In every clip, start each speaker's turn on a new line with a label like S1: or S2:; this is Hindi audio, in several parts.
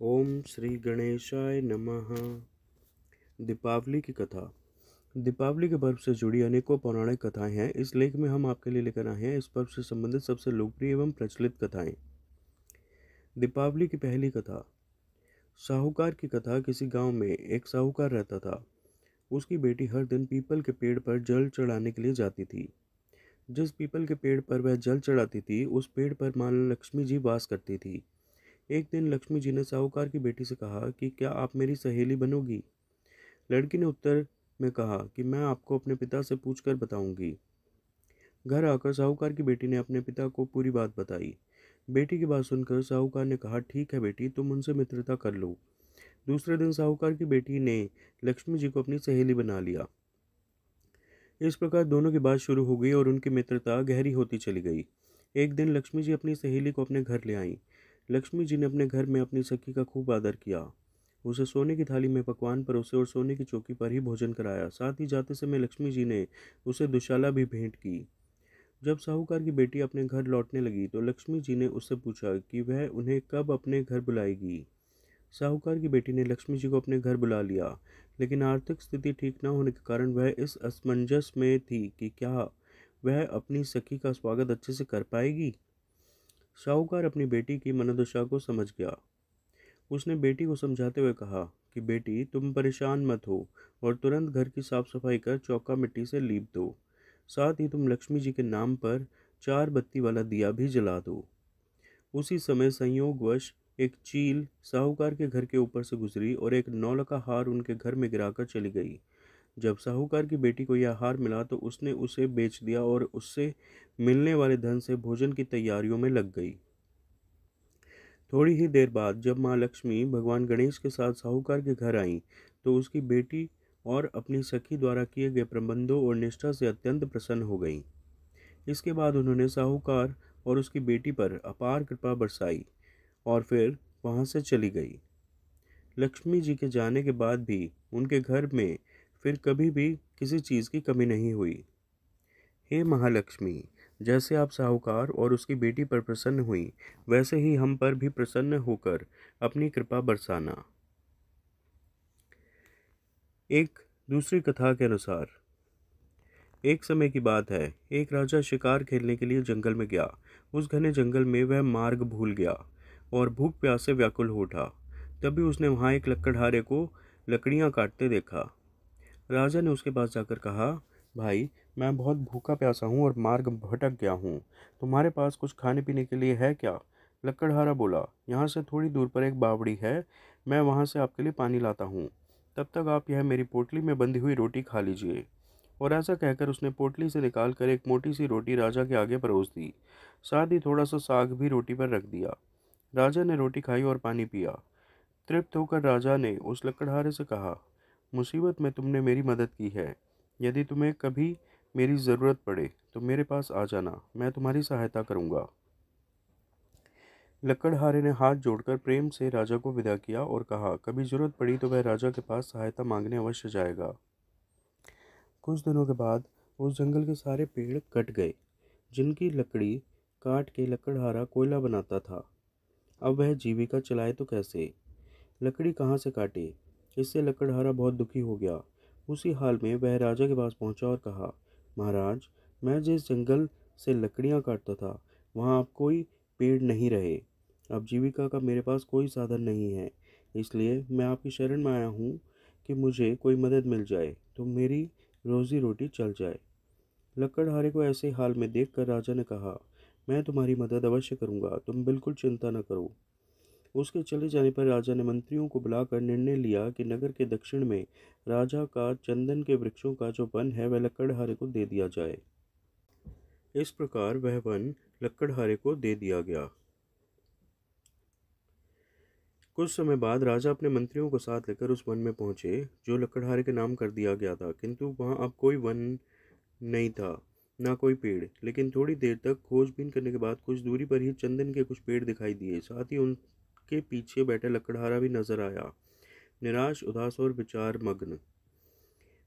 S1: ओम श्री गणेशाय नमः। दीपावली की कथा। दीपावली के पर्व से जुड़ी अनेकों पौराणिक कथाएं हैं। इस लेख में हम आपके लिए लेकर आए हैं इस पर्व से संबंधित सबसे लोकप्रिय एवं प्रचलित कथाएं। दीपावली की पहली कथा। साहूकार की कथा। किसी गांव में एक साहूकार रहता था। उसकी बेटी हर दिन पीपल के पेड़ पर जल चढ़ाने के लिए जाती थी। जिस पीपल के पेड़ पर वह जल चढ़ाती थी उस पेड़ पर मां लक्ष्मी जी वास करती थी। एक दिन लक्ष्मी जी ने साहूकार की बेटी से कहा कि क्या आप मेरी सहेली बनोगी। लड़की ने उत्तर में कहा कि मैं आपको अपने पिता से पूछकर बताऊंगी। घर आकर साहूकार की बेटी ने अपने पिता को पूरी बात बताई। बेटी की बात सुनकर साहूकार ने कहा, ठीक है बेटी, तुम उनसे मित्रता कर लो। दूसरे दिन साहूकार की बेटी ने लक्ष्मी जी को अपनी सहेली बना लिया। इस प्रकार दोनों की बात शुरू हो गई और उनकी मित्रता गहरी होती चली गई। एक दिन लक्ष्मी जी अपनी सहेली को अपने घर ले आईं। लक्ष्मी जी ने अपने घर में अपनी सखी का खूब आदर किया। उसे सोने की थाली में पकवान परोसे और सोने की चौकी पर ही भोजन कराया। साथ ही जाते समय लक्ष्मी जी ने उसे दुशाला भी भेंट की। जब साहूकार की बेटी अपने घर लौटने लगी तो लक्ष्मी जी ने उससे पूछा कि वह उन्हें कब अपने घर बुलाएगी। साहूकार की बेटी ने लक्ष्मी जी को अपने घर बुला लिया, लेकिन आर्थिक स्थिति ठीक न होने के कारण वह इस असमंजस में थी कि क्या वह अपनी सखी का स्वागत अच्छे से कर पाएगी। साहूकार अपनी बेटी की मनोदशा को समझ गया। उसने बेटी को समझाते हुए कहा कि बेटी, तुम परेशान मत हो और तुरंत घर की साफ सफाई कर चौका मिट्टी से लीप दो। साथ ही तुम लक्ष्मी जी के नाम पर 4 बत्ती वाला दिया भी जला दो। उसी समय संयोगवश एक चील साहूकार के घर के ऊपर से गुजरी और एक नौलखा हार उनके घर में गिराकर चली गई। जब साहूकार की बेटी को यह हार मिला तो उसने उसे बेच दिया और उससे मिलने वाले धन से भोजन की तैयारियों में लग गई। थोड़ी ही देर बाद जब माँ लक्ष्मी भगवान गणेश के साथ साहूकार के घर आईं तो उसकी बेटी और अपनी सखी द्वारा किए गए प्रबंधों और निष्ठा से अत्यंत प्रसन्न हो गईं। इसके बाद उन्होंने साहूकार और उसकी बेटी पर अपार कृपा बरसाई और फिर वहां से चली गई। लक्ष्मी जी के जाने के बाद भी उनके घर में फिर कभी भी किसी चीज़ की कमी नहीं हुई। हे महालक्ष्मी, जैसे आप साहूकार और उसकी बेटी पर प्रसन्न हुई, वैसे ही हम पर भी प्रसन्न होकर अपनी कृपा बरसाना। एक दूसरी कथा के अनुसार, एक समय की बात है, एक राजा शिकार खेलने के लिए जंगल में गया। उस घने जंगल में वह मार्ग भूल गया और भूख प्यास से व्याकुल हो उठा। तभी उसने वहां एक लकड़हारे को लकड़ियां काटते देखा। राजा ने उसके पास जाकर कहा, भाई, मैं बहुत भूखा प्यासा हूँ और मार्ग भटक गया हूँ। तुम्हारे पास कुछ खाने पीने के लिए है क्या। लकड़हारा बोला, यहाँ से थोड़ी दूर पर एक बावड़ी है, मैं वहाँ से आपके लिए पानी लाता हूँ। तब तक आप यह मेरी पोटली में बंधी हुई रोटी खा लीजिए। और ऐसा कहकर उसने पोटली से निकालकर एक मोटी सी रोटी राजा के आगे परोस दी। साथ ही थोड़ा सा साग भी रोटी पर रख दिया। राजा ने रोटी खाई और पानी पिया। तृप्त होकर राजा ने उस लकड़हारे से कहा, मुसीबत में तुमने मेरी मदद की है। यदि तुम्हें कभी मेरी ज़रूरत पड़े तो मेरे पास आ जाना, मैं तुम्हारी सहायता करूंगा। लकड़हारे ने हाथ जोड़कर प्रेम से राजा को विदा किया और कहा, कभी जरूरत पड़ी तो वह राजा के पास सहायता मांगने अवश्य जाएगा। कुछ दिनों के बाद उस जंगल के सारे पेड़ कट गए, जिनकी लकड़ी काट के लकड़हारा कोयला बनाता था। अब वह जीविका चलाए तो कैसे, लकड़ी कहाँ से काटे। इससे लकड़हारा बहुत दुखी हो गया। उसी हाल में वह राजा के पास पहुंचा और कहा, महाराज, मैं जिस जंगल से लकड़ियाँ काटता था वहाँ अब कोई पेड़ नहीं रहे। अब जीविका का मेरे पास कोई साधन नहीं है, इसलिए मैं आपकी शरण में आया हूँ कि मुझे कोई मदद मिल जाए तो मेरी रोजी रोटी चल जाए। लकड़हारे को ऐसे हाल में देखकर राजा ने कहा, मैं तुम्हारी मदद अवश्य करूंगा, तुम बिल्कुल चिंता न करो। उसके चले जाने पर राजा ने मंत्रियों को बुलाकर निर्णय लिया कि नगर के दक्षिण में राजा का चंदन के वृक्षों का जो वन है वह लकड़हारे को दे दिया जाए। इस प्रकार वह वन लकड़हारे को दे दिया गया। कुछ समय बाद राजा अपने मंत्रियों को साथ लेकर उस वन में पहुंचे जो लकड़हारे के नाम कर दिया गया था, किंतु वहां अब कोई वन नहीं था, ना कोई पेड़। लेकिन थोड़ी देर तक खोजबीन करने के बाद कुछ दूरी पर ही चंदन के कुछ पेड़ दिखाई दिए। साथ ही उनके पीछे बैठा लकड़हारा भी नजर आया, निराश, उदास और विचार मग्न।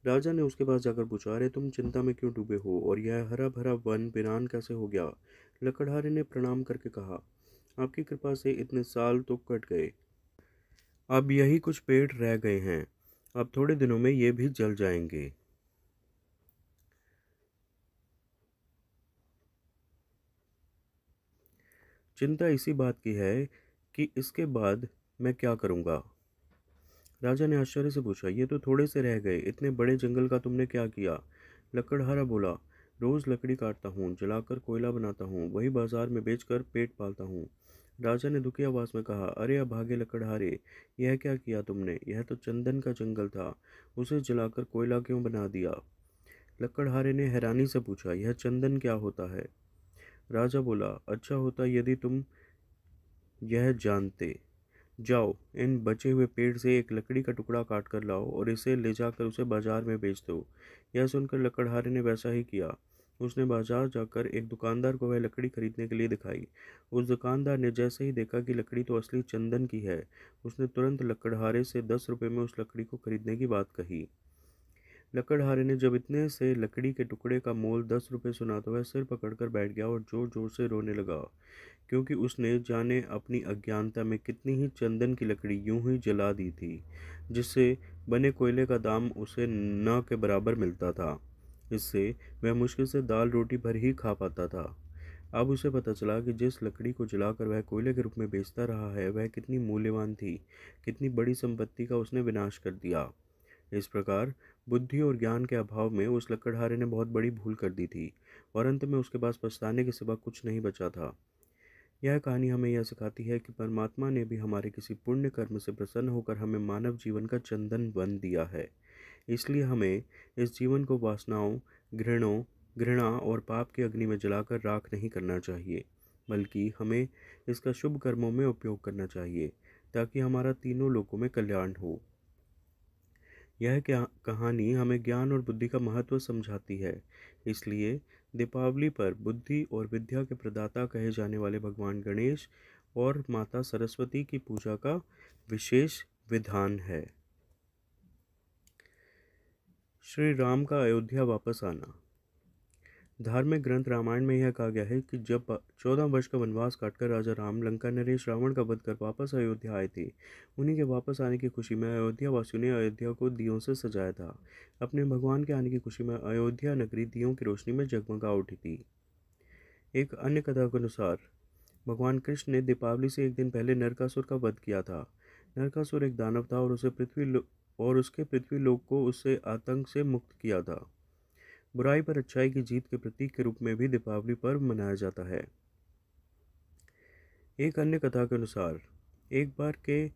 S1: राजा ने उसके पास जाकर पूछा, अरे तुम चिंता में क्यों डूबे हो और यह हरा भरा वन वीरान कैसे हो गया। लकड़हारे ने प्रणाम करके कहा, आपकी कृपा से इतने साल तो कट गए, अब यही कुछ पेड़ रह गए हैं, अब थोड़े दिनों में ये भी जल जाएंगे। चिंता इसी बात की है कि इसके बाद मैं क्या करूँगा। राजा ने आश्चर्य से पूछा, ये तो थोड़े से रह गए, इतने बड़े जंगल का तुमने क्या किया? लकड़हारा बोला, रोज लकड़ी काटता हूँ, जलाकर कोयला बनाता हूँ, वही बाजार में बेचकर पेट पालता हूँ। राजा ने दुखी आवाज में कहा, अरे अभागे लकड़हारे, यह क्या किया तुमने? यह तो चंदन का जंगल था, उसे जलाकर कोयला क्यों बना दिया? लकड़हारे ने हैरानी से पूछा, यह चंदन क्या होता है? राजा बोला, अच्छा होता यदि तुम यह जानते। जाओ, इन बचे हुए पेड़ से एक लकड़ी का टुकड़ा काट कर लाओ और इसे ले जाकर उसे बाजार में बेच दो। यह सुनकर लकड़हारे ने वैसा ही किया। उसने बाजार जाकर एक दुकानदार को वह लकड़ी खरीदने के लिए दिखाई। उस दुकानदार ने जैसे ही देखा कि लकड़ी तो असली चंदन की है, उसने तुरंत लकड़हारे से 10 रुपये में उस लकड़ी को खरीदने की बात कही। लकड़हारे ने जब इतने से लकड़ी के टुकड़े का मोल 10 रुपये सुना तो वह सिर पकड़कर बैठ गया और जोर जोर से रोने लगा, क्योंकि उसने जाने अपनी अज्ञानता में कितनी ही चंदन की लकड़ी यूं ही जला दी थी, जिससे बने कोयले का दाम उसे न के बराबर मिलता था। इससे वह मुश्किल से दाल रोटी भर ही खा पाता था। अब उसे पता चला कि जिस लकड़ी को जलाकर वह कोयले के रूप में बेचता रहा है वह कितनी मूल्यवान थी, कितनी बड़ी संपत्ति का उसने विनाश कर दिया। इस प्रकार बुद्धि और ज्ञान के अभाव में उस लकड़हारे ने बहुत बड़ी भूल कर दी थी और अंत में उसके पास पछताने के सिवा कुछ नहीं बचा था। यह कहानी हमें यह सिखाती है कि परमात्मा ने भी हमारे किसी पुण्य कर्म से प्रसन्न होकर हमें मानव जीवन का चंदन बन दिया है। इसलिए हमें इस जीवन को वासनाओं, घृणा और पाप की अग्नि में जलाकर राख नहीं करना चाहिए, बल्कि हमें इसका शुभ कर्मों में उपयोग करना चाहिए, ताकि हमारा तीनों लोकों में कल्याण हो। यह क्या कहानी हमें ज्ञान और बुद्धि का महत्व समझाती है। इसलिए दीपावली पर बुद्धि और विद्या के प्रदाता कहे जाने वाले भगवान गणेश और माता सरस्वती की पूजा का विशेष विधान है। श्री राम का अयोध्या वापस आना। धार्मिक ग्रंथ रामायण में यह कहा गया है कि जब 14 वर्ष का वनवास काटकर राजा राम लंका नरेश रावण का वध कर वापस अयोध्या आए थे, उन्हीं के वापस आने की खुशी में अयोध्या वासियों ने अयोध्या को दियों से सजाया था। अपने भगवान के आने की खुशी में अयोध्या नगरी दियों की रोशनी में जगमगा उठी थी। एक अन्य कथा के अनुसार भगवान कृष्ण ने दीपावली से एक दिन पहले नरकासुर का वध किया था। नरकासुर एक दानव था और उसके पृथ्वी लोक को उससे आतंक से मुक्त किया था। बुराई पर अच्छाई की जीत के प्रतीक के रूप में भी दीपावली पर्व मनाया जाता है। एक अन्य कथा के अनुसार एक बार के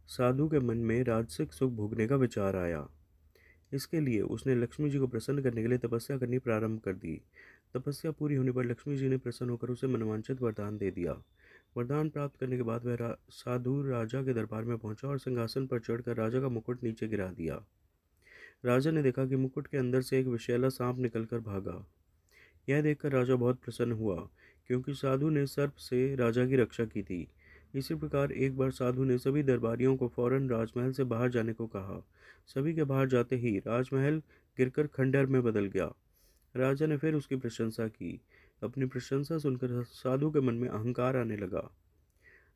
S1: साधु के मन में राजसिक सुख भोगने का विचार आया। इसके लिए उसने लक्ष्मी जी को प्रसन्न करने के लिए तपस्या करनी प्रारंभ कर दी। तपस्या पूरी होने पर लक्ष्मी जी ने प्रसन्न होकर उसे मनवांछित वरदान दे दिया। वरदान प्राप्त करने के बाद वह साधु राजा के दरबार में पहुंचा और सिंहासन पर चढ़कर राजा का मुकुट नीचे गिरा दिया। राजा ने देखा कि मुकुट के अंदर से एक विषैला सांप निकलकर भागा। यह देखकर राजा बहुत प्रसन्न हुआ, क्योंकि साधु ने सर्प से राजा की रक्षा की थी। इसी प्रकार एक बार साधु ने सभी दरबारियों को फौरन राजमहल से बाहर जाने को कहा। सभी के बाहर जाते ही राजमहल गिरकर खंडहर में बदल गया। राजा ने फिर उसकी प्रशंसा की। अपनी प्रशंसा सुनकर साधु के मन में अहंकार आने लगा।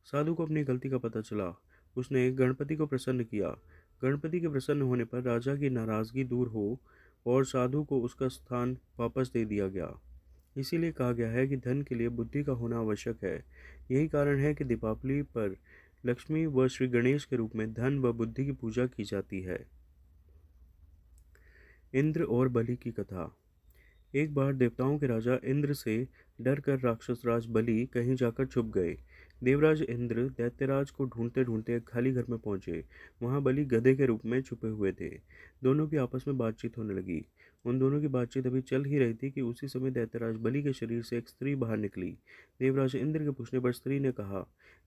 S1: साधु को अपनी गलती का पता चला। उसने गणपति को प्रसन्न किया। गणपति के प्रसन्न होने पर राजा की नाराजगी दूर हो और साधु को उसका स्थान वापस दे दिया गया। इसीलिए कहा गया है कि धन के लिए बुद्धि का होना आवश्यक है। यही कारण है कि दीपावली पर लक्ष्मी व श्री गणेश के रूप में धन व बुद्धि की पूजा की जाती है। इंद्र और बलि की कथा। एक बार देवताओं के राजा इंद्र से डरकर राक्षस राज बलि कहीं जाकर छुप गए। देवराज इंद्र दैत्यराज को ढूंढते ढूंढते एक खाली घर में पहुंचे। वहां बलि गधे के रूप में छुपे हुए थे। दोनों की आपस में बातचीत होने लगी। उन दोनों की बातचीत अभी चल ही रही थी कि उसी समय दैत्यराज बलि के शरीर से एक स्त्री बाहर निकली। देवराज इंद्र के पूछने पर स्त्री ने कहा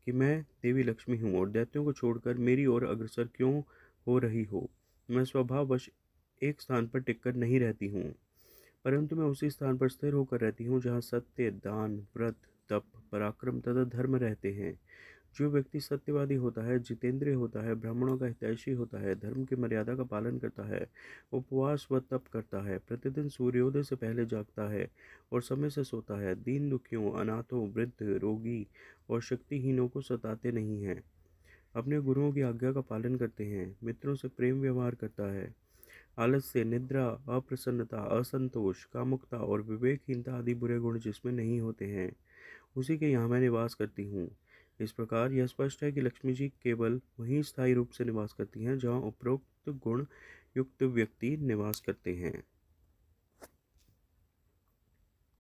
S1: कि मैं देवी लक्ष्मी हूँ और दैत्यों को छोड़कर मेरी ओर अग्रसर क्यों हो रही हो? मैं स्वभाववश एक स्थान पर टिककर नहीं रहती हूँ, परंतु मैं उसी स्थान पर स्थिर होकर रहती हूँ जहाँ सत्य, दान, व्रत, तप, पराक्रम तथा धर्म रहते हैं। जो व्यक्ति सत्यवादी होता है, जितेंद्रिय होता है, ब्राह्मणों का हितैषी होता है, धर्म की मर्यादा का पालन करता है, उपवास व तप करता है, प्रतिदिन सूर्योदय से पहले जागता है और समय से सोता है, दीन दुखियों, अनाथों, वृद्ध, रोगी और शक्तिहीनों को सताते नहीं है, अपने गुरुओं की आज्ञा का पालन करते हैं, मित्रों से प्रेम व्यवहार करता है। आलस्य, निद्रा, अप्रसन्नता, असंतोष, कामुकता और विवेकहीनता आदि बुरे गुण जिसमें नहीं होते हैं, उसी के यहाँ मैं निवास करती हूँ। इस प्रकार यह स्पष्ट है कि लक्ष्मी जी केवल वहीं स्थायी रूप से निवास करती हैं जहाँ उपरोक्त गुण युक्त व्यक्ति निवास करते हैं।